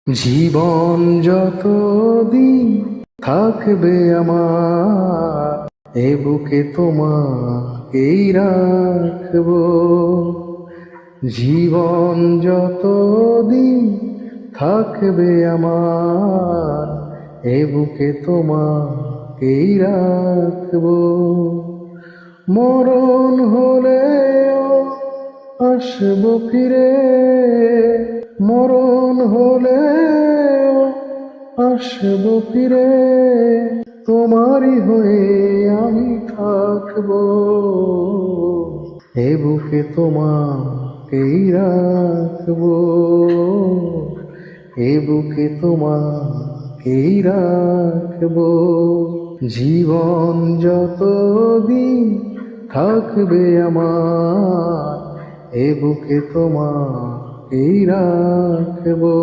জীবন যতদিন থাকবে আমার, এ বুকে তোমাকেই রাখবো। জীবন যতদিন থাকবে আমার, এ বুকে তোমাকেই রাখবো। মরণ হলেও আসবো ফিরে, মরণ হলেও আসবো ফিরে, তোমারই হয়ে আমি থাকবো। এ বুকে তোমাকেই রাখবো, এ বুকে তোমাকেই রাখবো। জীবন যতদিন থাকবে আমার, এ বুকে তোমাকেই রাখবো।